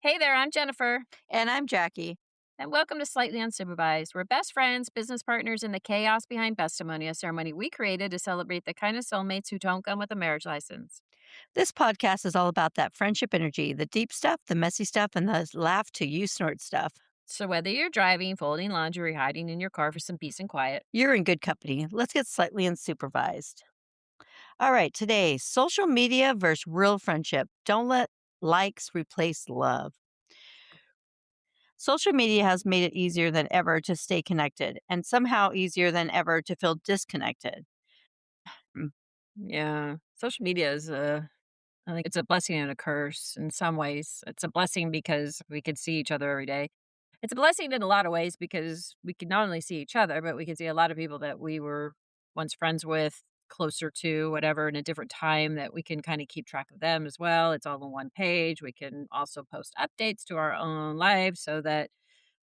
Hey there, I'm Jennifer, And I'm Jackie. and welcome to Slightly Unsupervised. We're best friends, business partners in the chaos behind Bestimony, a ceremony we created to celebrate the kind of soulmates who don't come with a marriage license. This podcast is all about that friendship energy, the deep stuff, the messy stuff, and the laugh to you snort stuff. So whether you're driving, folding laundry, or hiding in your car for some peace and quiet, You're in good company. Let's get slightly unsupervised. All right, today, social media versus real friendship. Don't let likes replace love. Social media has made it easier than ever to stay connected and somehow easier than ever to feel disconnected. Mm. yeah, social media is I think it's a blessing and a curse in some ways. It's a blessing because we can see each other every day. It's a blessing in a lot of ways because we can not only see each other, but we can see a lot of people that we were once friends with, closer to, whatever, in a different time that we can kind of keep track of them as well. It's all on one page. We can also post updates to our own lives so that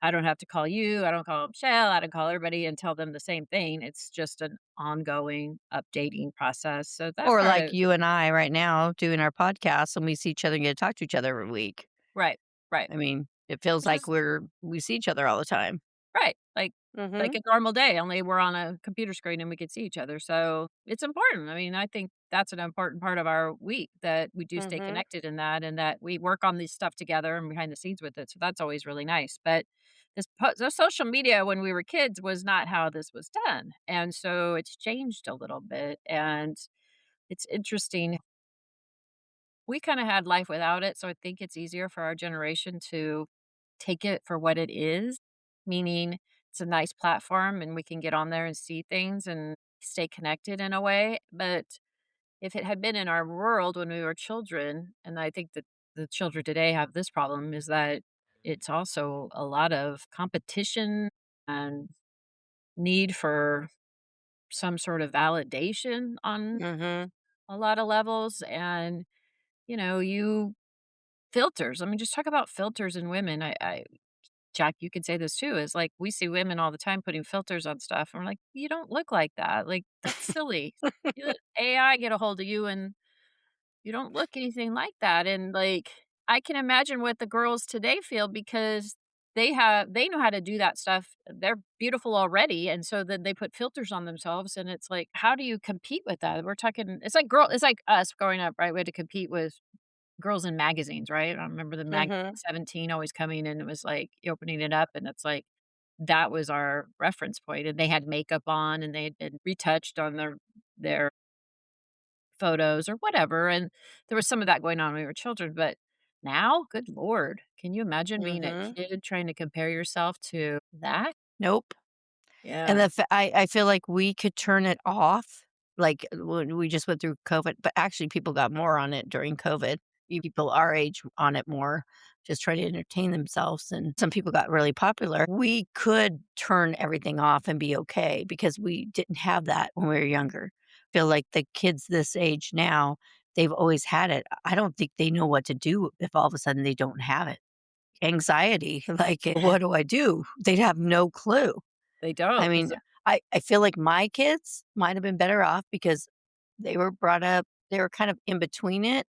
I don't have to call you. I don't call Michelle. I don't call everybody and tell them the same thing. It's just an ongoing updating process. So that Or part like of you and I right now doing our podcast and we see each other and get to talk to each other every week. right, right. I mean, it feels Which like is we see each other all the time. right, like Mhm. a normal day, only we're on a computer screen and we could see each other, so it's important. I mean, I think that's an important part of our week that we do stay Mhm. connected in that and that we work on this stuff together and behind the scenes with it, so that's always really nice, but the social media when we were kids was not how this was done, and so it's changed a little bit, and it's interesting. We kinda had life without it, so I think it's easier for our generation to take it for what it is, meaning it's a nice platform and we can get on there and see things and stay connected in a way, but if it had been in our world when we were children, and I think that the children today have this problem, is that it's also a lot of competition and need for some sort of validation on Mhm. a lot of levels, and, you filters. I mean, just talk about filters in women. Jack, you could say this too, is like we see women all the time putting filters on stuff. And we're like, you don't look like that. Like, that's silly. You let AI get a hold of you and you don't look anything like that. And like, I can imagine what the girls today feel because they know how to do that stuff. They're beautiful already. And so then they put filters on themselves. And it's like, how do you compete with that? We're talking, it's like us growing up, right? We had to compete with girls in magazines, right? I remember the magazine Mhm. 17 always coming and it was like opening it up and it's like that was our reference point, and they had makeup on and they had been retouched on their photos or whatever, and there was some of that going on when we were children, but now, good lord, can you imagine being a Mhm. kid trying to compare yourself to that? Nope. And Yeah. I feel like we could turn it off, like, when we just went through COVID, but actually people got more on it during COVID. People our age on it more, just trying to entertain themselves, and some people got really popular. We could turn everything off and be okay because we didn't have that when we were younger. Feel like the kids this age now, they've always had it. I don't think they know what to do if all of a sudden they don't have it. Anxiety, like, what do I do? They'd have no clue. They I don't because mean, I feel like my kids might have been better off because they were brought up they were kind of in between it.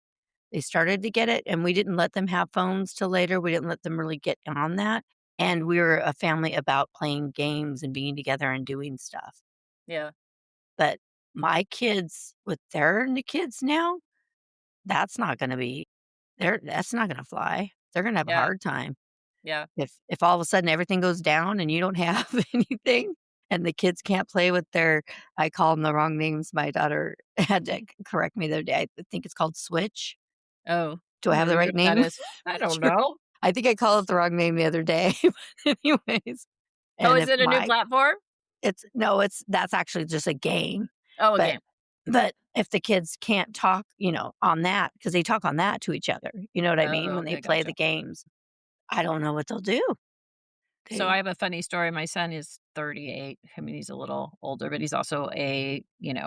They started to get it, and we didn't let them have phones till later. We didn't let them really get on that, and we were a family about playing games and being together and doing stuff. yeah, But my kids, with their kids now, that's not gonna be that's not gonna fly. They're gonna have a yeah, hard time. yeah. If all of a sudden everything goes down and you don't have anything and the kids can't play with their I call them the wrong names. My daughter had to correct me the other day. I think it's called Switch. Oh, Do I I have don't the even know right what that name? is. I don't Sure. know. I think I called it the wrong name the other day. But anyways, Oh, and is if it a new my platform? it's no, it's that's actually just a game. Oh, a But game. if the kids can't talk, on that because they talk on that to each other, you know what I mean? Oh, When they okay, play the gotcha. games, I don't know what they'll do. So I They have a funny story. My son is 38. I mean, he's a little older, but he's also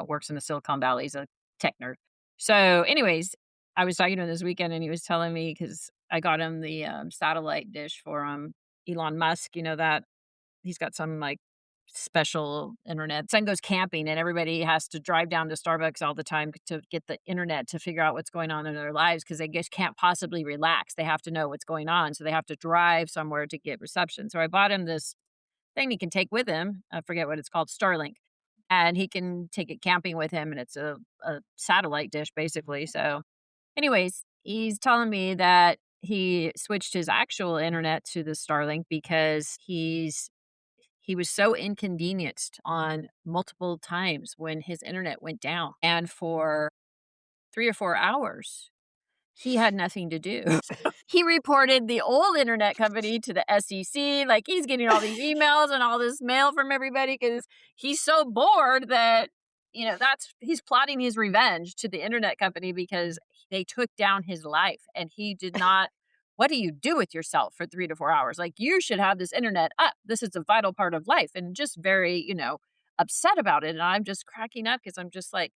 works in the Silicon Valley. He's a tech nerd. So, anyways, I was talking to him this weekend and he was telling me because I got him the satellite dish for Elon Musk, that he's got some like special internet. Son goes camping and everybody has to drive down to Starbucks all the time to get the internet to figure out what's going on in their lives because they just can't possibly relax. They have to know what's going on. So they have to drive somewhere to get reception. So I bought him this thing he can take with him. I forget what it's called, Starlink. And he can take it camping with him and it's a satellite dish basically. So anyways, he's telling me that he switched his actual internet to the Starlink because he was so inconvenienced on multiple times when his internet went down, and for 3 or 4 hours, he had nothing to do. So he reported the old internet company to the SEC, like, he's getting all these emails and all this mail from everybody because he's so bored that, that's he's plotting his revenge to the internet company because they took down his life, and he did not what do you do with yourself for 3 to 4 hours? Like, you should have this internet up. This is a vital part of life, and just very, upset about it, and I'm just cracking up because 'cause I'm just like,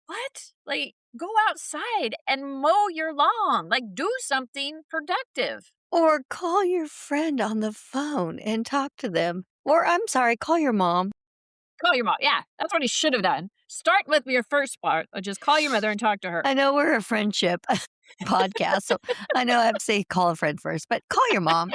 "What? Like, go outside and mow your lawn, like, do something productive." Or call your friend on the phone and talk to them. Or I'm sorry, call your mom. Call your mom. Yeah, that's what he should have done. Start with your first part, just call your mother and talk to her. I know we're a friendship podcast, so I know I have to say call a friend first, but call your mom,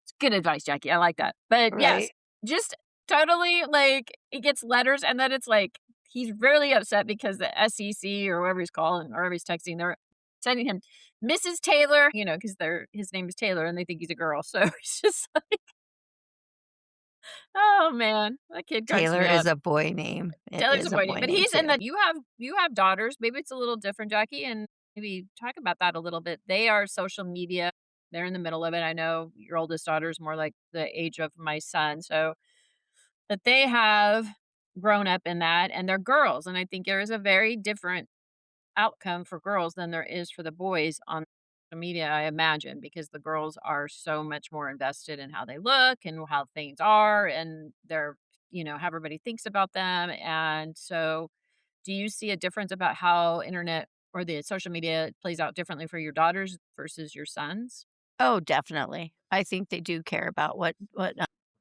It's good advice, Jackie, I like that. But, yes, right? just totally, like, he gets letters, and then it's like, he's really upset because the SEC or whoever he's calling or whoever he's texting, they're sending him Mrs. Taylor, because his name is Taylor, and they think he's a girl, so it's just like, oh, man, that kid cracks Taylor me is up. a boy name. It Taylor's a is a boy name, boy but name he's in too. the you have daughters, maybe it's a little different, Jackie, and maybe talk about that a little bit. They are social media. They're in the middle of it. I know your oldest daughter is more like the age of my son, so that they have grown up in that, and they're girls, and I think there is a very different outcome for girls than there is for the boys on social media, I imagine, because the girls are so much more invested in how they look and how things are, and they're, how everybody thinks about them. And so, do you see a difference about how internet or the social media plays out differently for your daughters versus your sons? Oh, definitely. I think they do care about what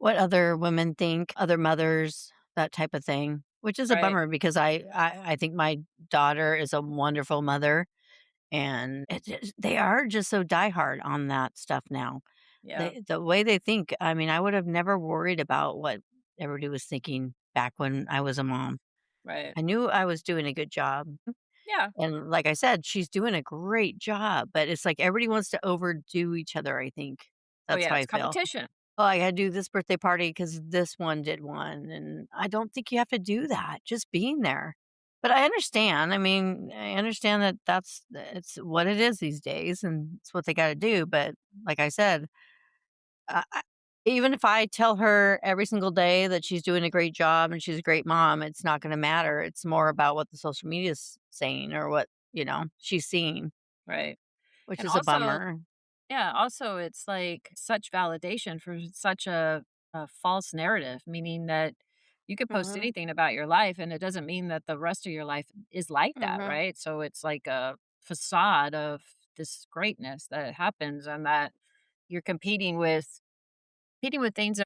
other women think, other mothers, that type of thing, which is a Right. bummer because I think my daughter is a wonderful mother, and they are just so diehard on that stuff now. Yeah. The way they think, I mean, I would have never worried about what everybody was thinking back when I was a mom. Right. I knew I was doing a good job. Yeah. And like I said, she's doing a great job, but it's like everybody wants to overdo each other, I think. Oh, That's yeah. how It's I feel. competition. "Oh, I gotta do this birthday party because this one did one," and I don't think you have to do that, just being there. But I understand, I mean, I understand that it's what it is these days, and it's what they gotta do, but like I said, I even if I tell her every single day that she's doing a great job and she's a great mom, it's not gonna matter, it's more about what the social media's saying or what, she's seeing, Right. which And is a also, bummer. yeah, also it's like such validation for such a false narrative, meaning that you could post Mhm, anything about your life and it doesn't mean that the rest of your life is like that, mhm. right? So it's like a facade of this greatness that happens and that you're competing with things that are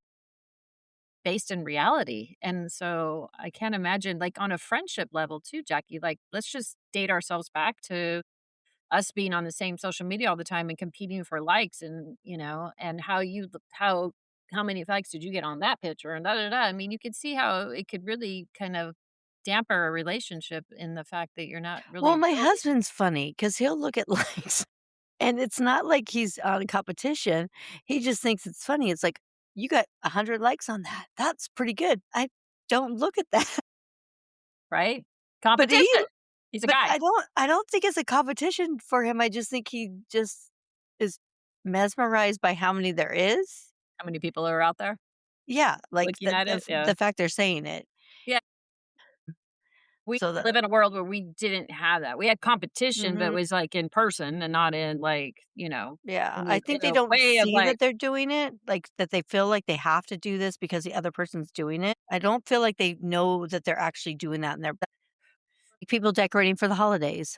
based in reality. And so I can't imagine like on a friendship level too, Jackie, like let's just date ourselves back to us being on the same social media all the time and competing for likes and, and how many likes did you get on that picture and da da da. I mean, you could see how it could really kind of damper a relationship in the fact that you're not Well, really my building. husband's funny because 'cause he'll look at likes, and it's not like he's on a competition, he just thinks it's funny, it's like, "You got 100 likes on that, that's pretty good." I don't look at that, Right? but he Competition. He's a but guy. I don't think it's a competition for him, I just think he just is mesmerized by how many there is. How many people are out there Yeah, like, looking at it? Yeah. the fact they're saying it. Yeah. We So live the in a world where we didn't have that. We had competition, but it Mhm. was like in person and not in like, Yeah, in I a think in they a don't way of see like, that they're doing it, like, that they feel like they have to do this because the other person's doing it. I don't feel like they know that they're actually doing that, and they're people decorating for the holidays.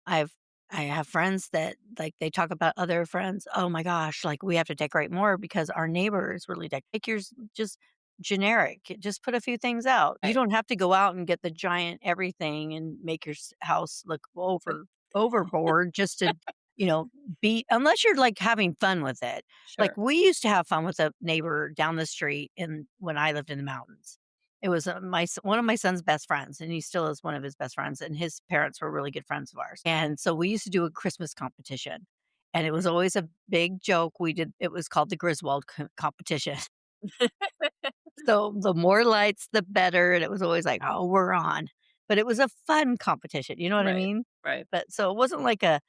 I've I have friends that, like, they talk about other friends, "Oh my gosh, like, we have to decorate more because our neighbors really take yours just generic, just put a few things out. You Right. don't have to go out and get the giant everything and make your house look But overboard just to, you know, be unless you're, like, having fun with it." Like, sure. we used to have fun with a neighbor down the street in when I lived in the mountains. It was, one of my son's best friends, and he still is one of his best friends, and his parents were really good friends of ours, and so we used to do a Christmas competition, and it was always a big joke. It was called the Griswold competition. So, the more lights, the better, and it was always like, "Oh, we're on." But it was a fun competition, you know what I Right. mean? Right. But so it wasn't like a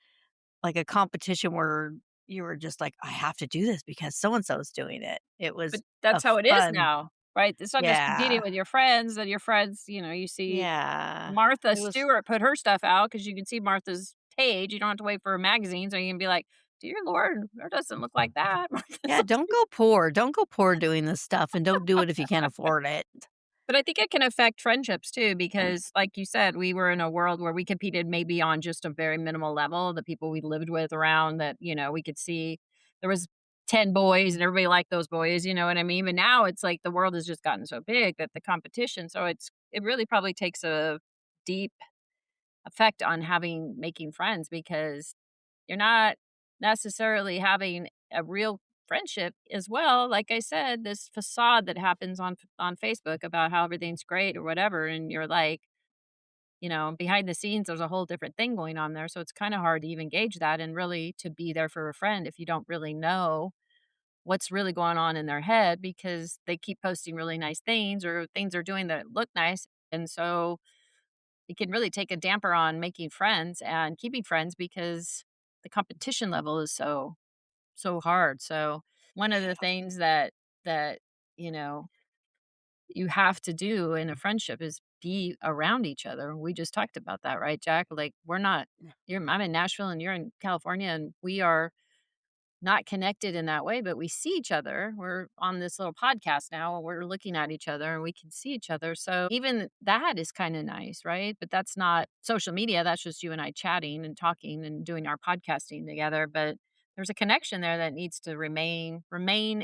competition where you were just like, "I have to do this because so and so is doing it." It But was a that's how it is fun. now, right? It's not just competing Yeah. with your friends and your friends, you see Yeah. Martha It was Stewart put her stuff out because you can see Martha's page. You don't have to wait for a magazine, so you can be like, "Dear Lord, her doesn't look like that." Yeah, don't go poor doing this stuff, and don't do it if you can't afford it. But I think it can affect friendships too, because like you said, we were in a world where we competed maybe on just a very minimal level. The people we lived with around that, we could see there was 10 boys and everybody liked those boys, you know what I mean? But now it's like the world has just gotten so big that the competition, so it really probably takes a deep effect on making friends because you're not necessarily having a real friendship as well. Like I said, this facade that happens on Facebook about how everything's great or whatever, and you're like, behind the scenes, there's a whole different thing going on there. So it's kind of hard to even gauge that and really to be there for a friend if you don't really know what's really going on in their head because they keep posting really nice things or things they're doing that look nice. And so it can really take a damper on making friends and keeping friends because the competition level is so hard. So one of the things that you know you have to do in a friendship is be around each other. We just talked about that, right, Jack? Like we're not I'm in Nashville and you're in California and we are not connected in that way, but we see each other. We're on this little podcast now, and we're looking at each other and we can see each other. So even that is kind of nice, right? But that's not social media. That's just you and I chatting and talking and doing our podcasting together. But there's a connection there that needs to remain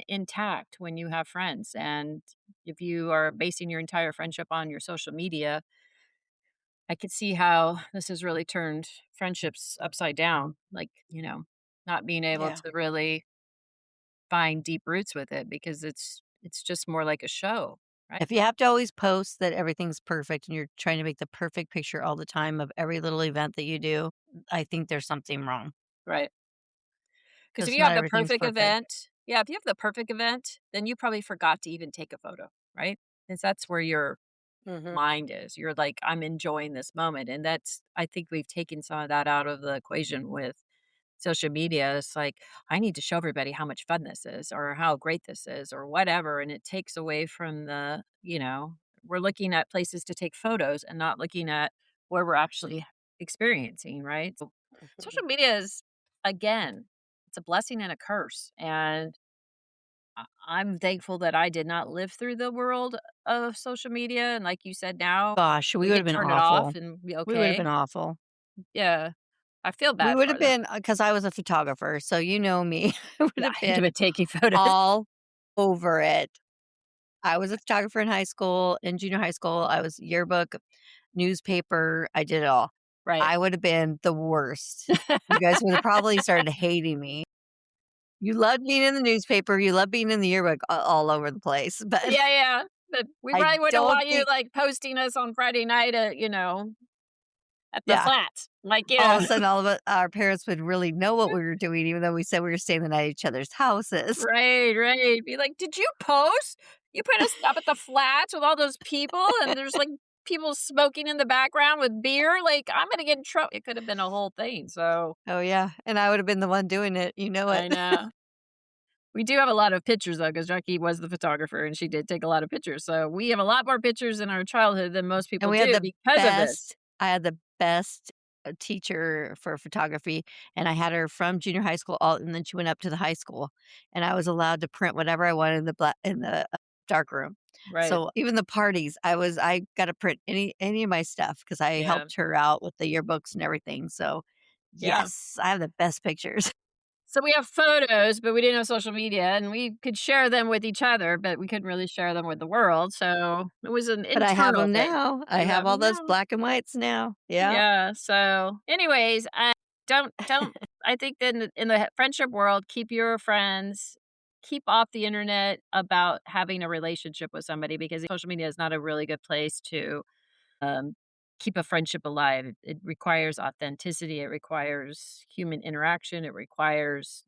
intact when you have friends. And if you are basing your entire friendship on your social media, I could see how this has really turned friendships upside down. Like, not being able Yeah. to really find deep roots with it because it's just more like a show, right? If you have to always post that everything's perfect and you're trying to make the perfect picture all the time of every little event that you do, I think there's something wrong Right. Because if because you have not the everything's perfect perfect. event yeah, if you have the perfect event, then you probably forgot to even take a photo, right? Because that's where your Mhm. mind is. You're like, "I'm enjoying this moment," and I think we've taken some of that out of the equation with social media. It's like, I need to show everybody how much fun this is or how great this is or whatever. And it takes away from we're looking at places to take photos and not looking at where we're actually experiencing, right? So social media is, again, it's a blessing and a curse. And I'm thankful that I did not live through the world of social media. And like you said, now Gosh, we we would have can been turn it off awful. and be We would have been okay. awful. Yeah. I feel We bad would have for them. been because I was a photographer, so you know me. I would Yeah. have I been been taking photos. all over it. I was a photographer in high school, in junior high school. I was yearbook, newspaper, I did it all. Right. I would have been the worst. You guys would have probably started hating me. You loved being in the newspaper, you loved being in the yearbook all over the place, but Yeah, yeah, but we I probably wouldn't don't want you, think like, posting us on Friday night at the yeah, flats, like, all of a sudden, all of our parents would really know what we were doing even though we said we were staying the night at each other's houses. Right, right, be like, "Did you post? You put us up at the flats with all those people, and there's, like, people smoking in the background with beer, like, I'm gonna get in trouble." It could have been a whole thing, so Oh, yeah, and I would have been the one doing it, you know it. I know. We do have a lot of pictures, though, because Jackie was the photographer, and she did take a lot of pictures, so we have a lot more pictures in our childhood than most And people we had do the because of this. best I had the best, teacher for photography, and I had her from junior high school all and then she went up to the high school, and I was allowed to print whatever I wanted in the, dark room. Right, So, even the parties, I got to print any of my stuff because I yeah. helped her out with the yearbooks and everything, so Yeah. Yes, I have the best pictures. So we have photos, but we didn't have social media, and we could share them with each other, but we couldn't really share them with the world, so it was an But I have internal them thing. now. I You have have all 'em those now. black and whites now. Yeah. Yeah, so, anyways, don't I think that in the friendship world, keep your friends keep off the internet about having a relationship with somebody because social media is not a really good place to, um, keep a friendship alive. It requires authenticity, it requires human interaction, it requires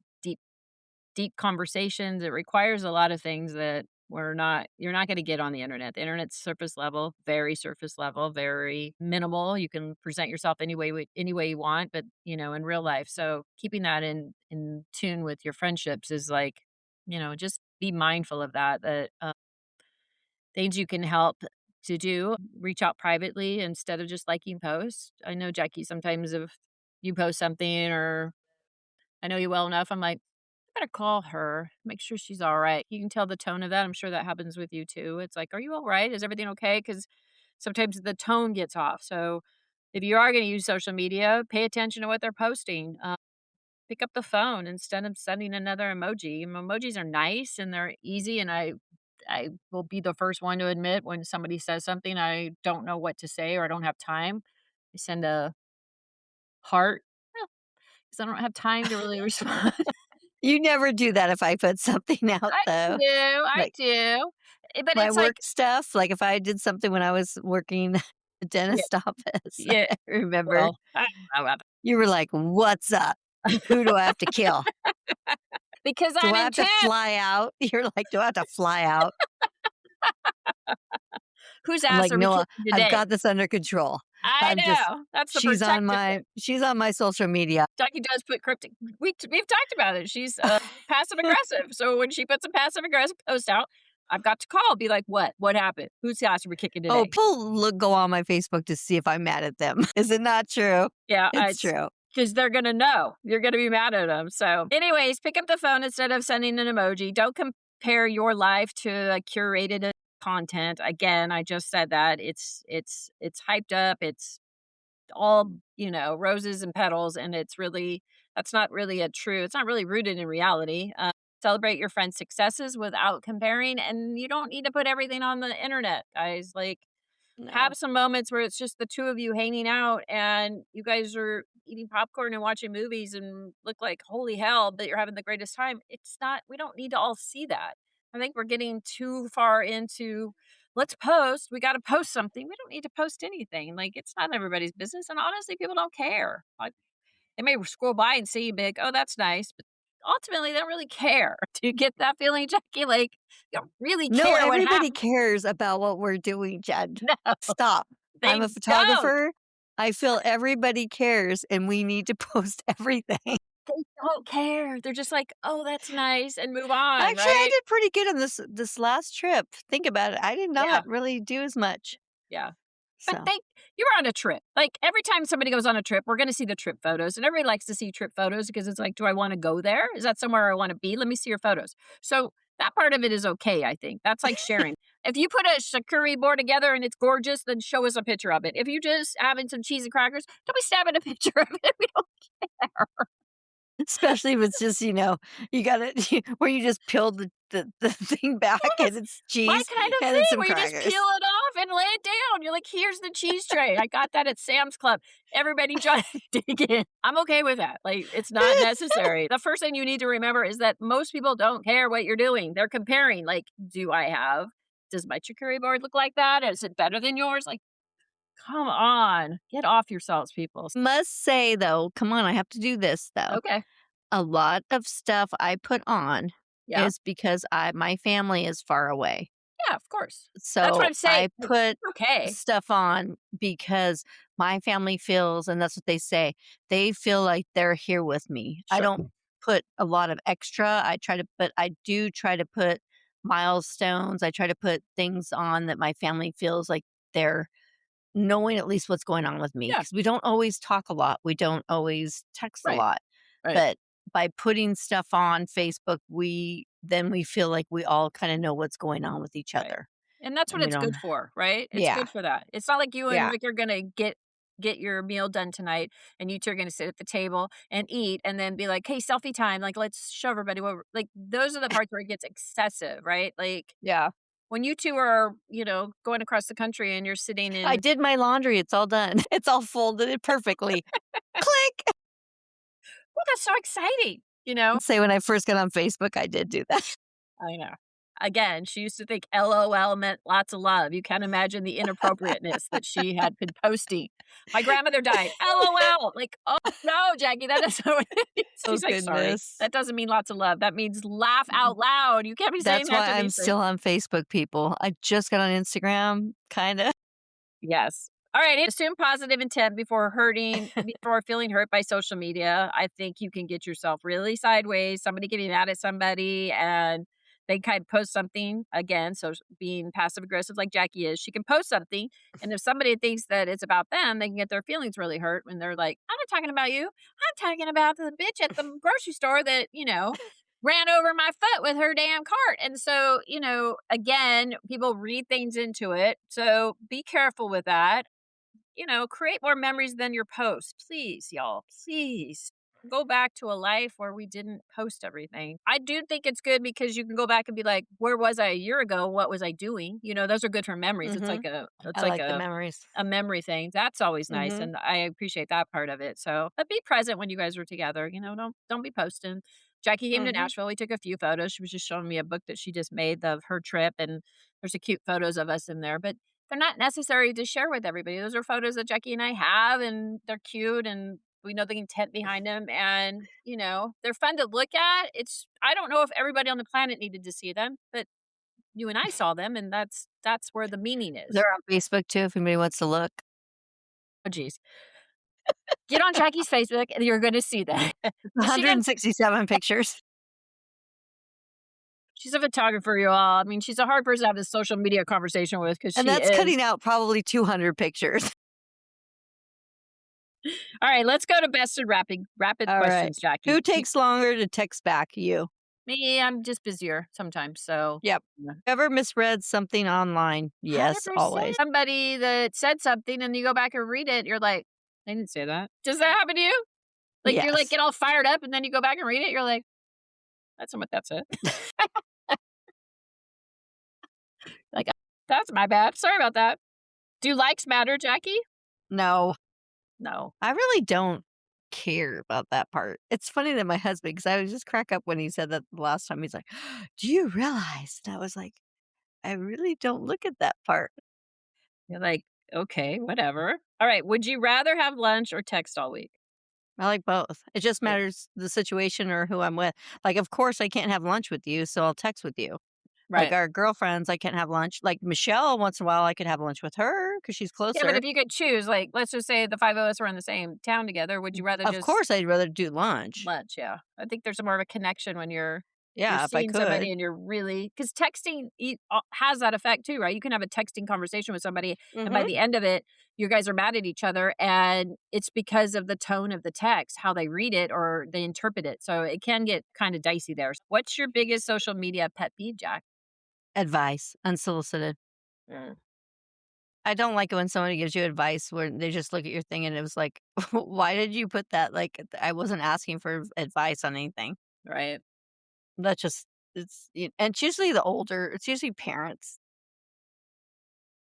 deep conversations. It requires a lot of things that you're not gonna get on the internet. The internet's surface level, very minimal. You can present yourself any way you want, but, in real life. So, keeping that in tune with your friendships is like, just be mindful of that, things you can help to do, reach out privately instead of just liking posts. I know, Jackie, sometimes if you post something or I know you well enough, I'm like, "I gotta call her, make sure she's alright." You can tell the tone of that, I'm sure that happens with you too. It's like, "Are you alright? Is everything okay?" Because sometimes the tone gets off, so if you are gonna use social media, pay attention to what they're posting, pick up the phone instead of sending another emoji. Emojis are nice and they're easy, and I will be the first one to admit when somebody says something I don't know what to say or I don't have time, I send a heart, because I don't have time to really respond. You never do that if I put something out, I though. do, I Like, do. But my it's like work stuff, like, if I did something when I was working at the yeah, dentist office, yeah, I remember well, I don't know about you were like, "What's up? Who do I have to kill? because Do I'm I have to intense. fly out?" You're like, "Do I have to fly out?" Whose I'm ass like, are we "No, kicking I've today? got this under control. I I'm just know, that's the protective thing. she's on my social media." Ducky does put cryptic we've talked about it, she's, passive aggressive, so when she puts a passive aggressive post out, I've got to call, be like, "What? What happened? Whose ass are we kicking Oh, today?" go on my Facebook to see if I'm mad at them. Is it not true? Yeah, It's it's true. because 'cause they're gonna know. You're gonna be mad at them. So, anyways, pick up the phone instead of sending an emoji. Don't compare your life to a curated, content. Again, I just said that. It's hyped up, it's all, roses and petals, and that's not really it's not really rooted in reality. Celebrate your friends' successes without comparing, and you don't need to put everything on the internet, guys. Like, No. have some moments where it's just the 2 of you hanging out and you guys are eating popcorn and watching movies and look like holy hell, but you're having the greatest time. It's not we don't need to all see that. I think we're getting too far into, "Let's post, we gotta post something." We don't need to post anything, like, it's not everybody's business, and honestly, people don't care. Like, they may scroll by and see big, "Oh, that's nice," but ultimately, they don't really care. Do you get that feeling, Jackie? Like, you don't really No, care what everybody happens. cares about what we're doing, Jen. No, Stop. I'm they a don't. photographer. I feel everybody cares, and we need to post everything. They don't care. They're just like, "Oh, that's nice," and move on, Actually, I right? did pretty good on this last trip. Think about it. I did Yeah, not really do as much. yeah. But So, you're on a trip. Like, every time somebody goes on a trip, we're gonna see the trip photos, and everybody likes to see trip photos because it's like, "Do I wanna go there? Is that somewhere I wanna be? Let me see your photos." So, that part of it is okay, I think. That's like sharing. If you put a charcuterie board together and it's gorgeous, then show us a picture of it. If you just having some cheese and crackers, don't be snapping a picture of it. We don't care. especially if it's just, you got it where you just peel the thing back and Yes, it's my cheese kind of and thing then some where you just peel crackers. it off and lay it down. You're like, "Here's the cheese tray. I got that at Sam's Club." Everybody try to dig in. I'm okay with that. Like, it's not necessary. The first thing you need to remember is that most people don't care what you're doing. They're comparing, like, does my charcuterie board look like that? Is it better than yours? Like, come on. Get off yourselves, people. Must say though, come on, I have to do this though. Okay. A lot of stuff I put on Yeah. is because my family is far away. Yeah, of course. That's what So I'm saying. I Like, put okay. stuff on because my family feels, and that's what they feel like they're here with me. I Sure. don't put a lot of extra. But I do try to put milestones. I try to put things on that my family feels like they're knowing at least what's going on with me Yeah. because we don't always talk a lot. We don't always text a Right. lot. Right. But by putting stuff on Facebook, we feel like we all kind of know what's going on with each Right. other. And that's what And we it's don't good for, right? It's yeah. good for that. It's not like you and Yeah. Rick are gonna get get your meal done tonight, and you 2 are gonna sit at the table and eat, and then be like, "Hey, selfie time, like, let's show everybody what we're" like, those are the parts where it gets excessive, right? Like, Yeah. when you 2 are, going across the country and you're sitting I in did my laundry, it's all done. It's all folded perfectly. Click! well, that's so exciting, you know? Say when I first got on Facebook, I did do that. I know. Again, she used to think LOL meant lots of love. You can't imagine the inappropriateness that she had been posting. "My grandmother died. LOL." Like, "Oh, no, Jackie, that doesn't what it means." Oh, She's like, "Sorry. goodness. That doesn't mean lots of love. That means laugh out loud. You can't be saying That's that why to I'm these things." still on Facebook, people. I just got on Instagram, kinda. Yes. All right. Assume positive intent before feeling hurt by social media. I think you can get yourself really sideways. Somebody can be mad at somebody and they kind of post something again. So being passive aggressive like Jackie is, she can post something. And if somebody thinks that it's about them, they can get their feelings really hurt when they're like, "I'm not talking about you. I'm talking about the bitch at the grocery store that, ran over my foot with her damn cart." And so, again, people read things into it. So be careful with that. Create more memories than your posts. Please, y'all. Please go back to a life where we didn't post everything. I do think it's good because you can go back and be like, where was I a year ago? What was I doing? Those are good for memories. It's like Mhm. a it's I like like the a memories. a memory thing. That's always nice, Mhm. and I appreciate that part of it. So, but be present when you guys are together. Don't be posting. Jackie came to Mhm. Nashville. We took a few photos. She was just showing me a book that she just made of her trip, and there's a cute photos of us in there. But they're not necessary to share with everybody. Those are photos that Jackie and I have, and they're cute, and we know the intent behind them, and they're fun to look at. I don't know if everybody on the planet needed to see them, but you and I saw them, and that's where the meaning is. They're on Facebook too if anybody wants to look. Oh, geez. Get on Jackie's Facebook and you're gonna see that. But she didn't 167 pictures, she's a photographer, you all. I mean, she's a hard person to have this social media conversation with because and she that's is. cutting out probably 200 pictures. Alright, let's go to best and rapid Alright. questions, Jackie. Who takes longer to text back? You. Me, I'm just busier sometimes, so Yep. yeah. Ever misread something online? Yes, 100%. always. Somebody that said something and you go back and read it, you're like, "They didn't say that." Does that happen to you? Like, you're like, Yes. get all fired up and then you go back and read it, you're like, "That's not what that said." Like, "That's my bad. Sorry about that." Do likes matter, Jackie? No, No. I really don't care about that part. It's funny that my husband, because I would just crack up when he said that the last time. He's like, "Do you realize?" And I was like, "I really don't look at that part." You're like, "Okay, whatever." Alright, would you rather have lunch or text all week? I like both. It just Yeah. matters the situation or who I'm with. Like, of course, I can't have lunch with you, so I'll text with you. Like Right. our girlfriends, I can't have lunch. Like Michelle, once in a while, I could have lunch with her because she's Yeah, but closer. if you could choose, like, let's just say the 5 of us were in the same town together, would you rather Of just course, I'd rather do lunch. lunch? Yeah. I think there's more of a connection when you're Yeah, if I seeing somebody could. and you're really because texting has that effect too, right? You can have a texting conversation with somebody, and by Mhm. the end of it, you guys are mad at each other, and it's because of the tone of the text, how they read it or they interpret it. So it can get kind of dicey there. What's your biggest social media pet peeve, Jack? Advice, unsolicited. Mm, I don't like it when somebody gives you advice where they just look at your thing and it was like, "Why did you put that?" Like, I wasn't asking for advice on anything. right. That's just and it's usually the older it's usually parents.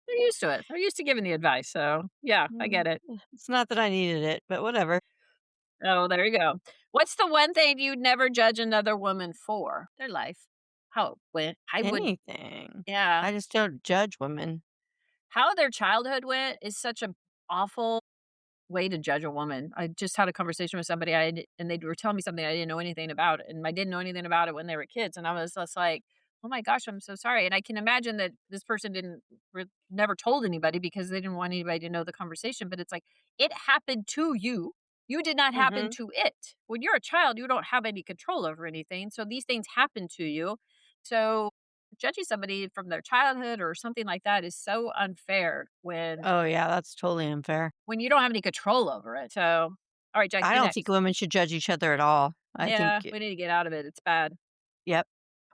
They're used to it. They're used to giving the advice. So yeah, I Mm, get it. it's not that I needed it, but whatever. Oh, there you go. What's the one thing you'd never judge another woman for? Their life. How it went. I would, Anything. yeah. I just don't judge women. How their childhood went is such a awful way to judge a woman. I just had a conversation with somebody and they were telling me something I didn't know anything about, and I didn't know anything about it when they were kids, and I was just like, "Oh my gosh, I'm so sorry." And I can imagine that this person didn't never told anybody because they didn't want anybody to know the conversation. But it's like it happened to you. You did not happen Mhm. to it. When you're a child, you don't have any control over anything. So these things happen to you. So judging somebody from their childhood or something like that is so unfair Oh, yeah, that's totally unfair. when you don't have any control over it. So, all right, Jack, I you don't think next. women should judge each other at all. I think Yeah, we need to get out of it. It's bad. yep.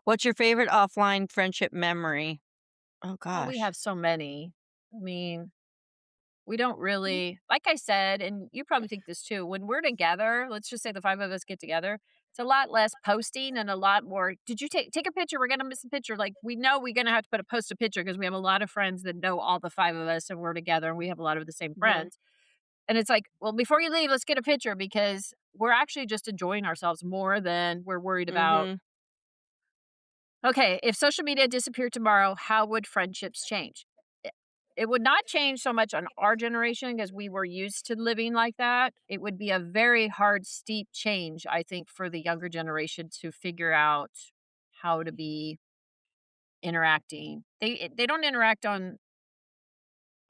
What's your favorite offline friendship memory? Oh Oh, we gosh. have so many. I mean, We don't really, like I said, and you probably think this too, when we're together, let's just say the 5 of us get together, it's a lot less posting and a lot more, "Did you take a picture? We're gonna miss a picture." Like, we know we're gonna have to post a picture because we have a lot of friends that know all the 5 of us and we're together and we have a lot of the same Mhm. friends. And it's like, "Well, before you leave, let's get a picture," because we're actually just enjoying ourselves more than we're worried about, Mhm. okay, if social media disappeared tomorrow, how would friendships change? It it would not change so much on our generation because we were used to living like that. It would be a very hard, steep change, I think, for the younger generation to figure out how to be interacting. They don't interact on,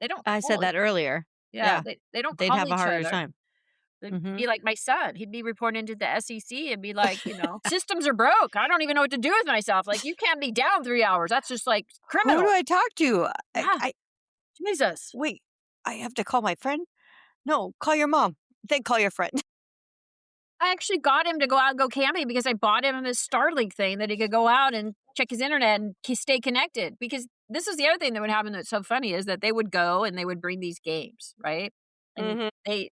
they don't I said call it, that earlier. yeah, Yeah. they don't They'd call have a each harder other. time. It'd Mhm. be like my son, he'd be reporting to the SEC and be like, "Systems are broke. I don't even know what to do with myself." Like, "You can't be down 3 hours. That's just, like, Who do criminal." I talk to? Yeah, Jesus. Wait, I have to call my friend? No, call your mom, then call your friend. I actually got him to go out and go camping because I bought him this Starlink thing that he could go out and check his internet and stay connected, because this is the other thing that would happen that's so funny is that they would go and they would bring these games, right? And Mhm. they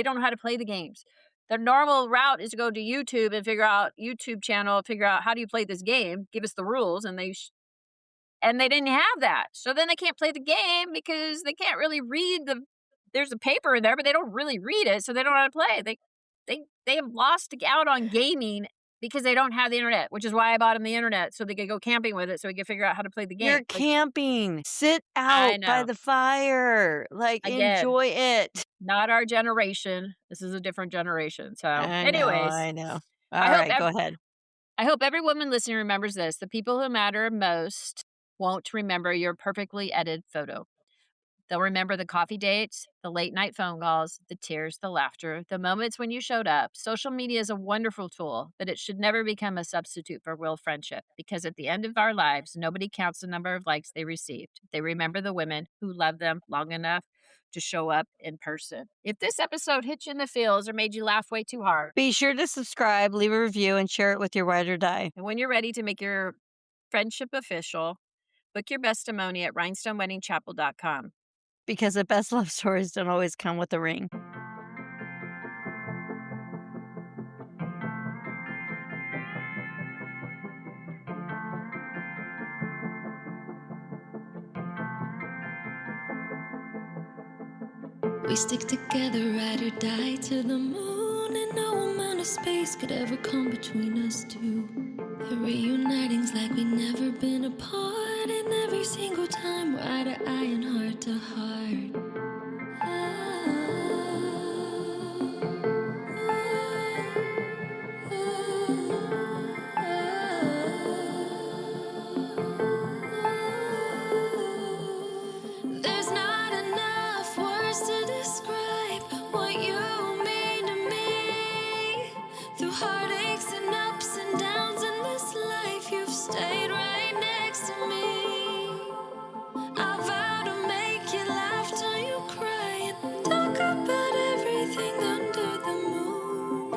don't know how to play the games. The normal route is to go to YouTube and figure out YouTube channel, figure out how do you play this game, give us the rules, and and they didn't have that. So then they can't play the game because they can't really read there's a paper in there, but they don't really read it, so they don't know how to play. They have lost out on gaming because they don't have the internet, which is why I bought him the internet so they could go camping with it so he could figure out how to play the game. You're Like, camping. Sit I out by know. the fire. Like, Again, enjoy it. not our generation. This is a different generation. So, I know, anyways, I know. I hope Alright, go ahead. I hope every woman listening remembers this. The people who matter most won't remember your perfectly edited photo. They'll remember the coffee dates, the late night phone calls, the tears, the laughter, the moments when you showed up. Social media is a wonderful tool, but it should never become a substitute for real friendship, because at the end of our lives, nobody counts the number of likes they received. They remember the women who loved them long enough to show up in person. If this episode hit you in the feels or made you laugh way too hard, Be sure to subscribe, leave a review, and share it with your ride or die, and when you're ready to make your friendship official, book your bestimony at rhinestoneweddingchapel.com. because the best love stories don't always come with a ring. We stick together, ride or die to the moon, and no amount of space could ever come between us two. The reuniting's like we never been apart, and every single time we're eye to eye and heart to heart. There's not enough words to describe what you mean to me. Through heartaches and ups and downs in this life, you've stayed right next to me. I vow to make you laugh till you cry and talk about everything under the moon.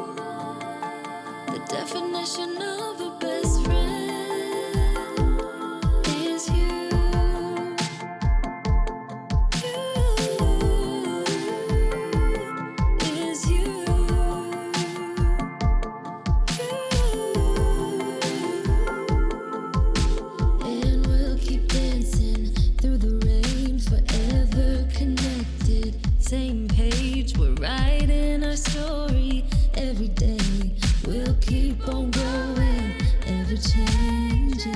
The definition of a best friend is you. Is you. And we'll keep dancing through the rain, forever connected. Same page, we're writing our story every day. We'll keep on going, ever changing.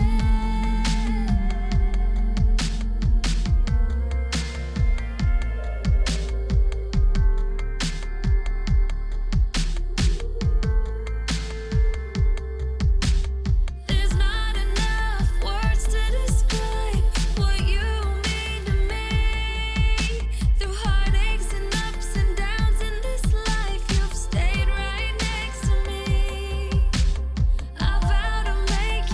There's not enough words to describe what you mean to me. Through heartaches and ups and downs in this life, you've stayed right next to me. I vow to make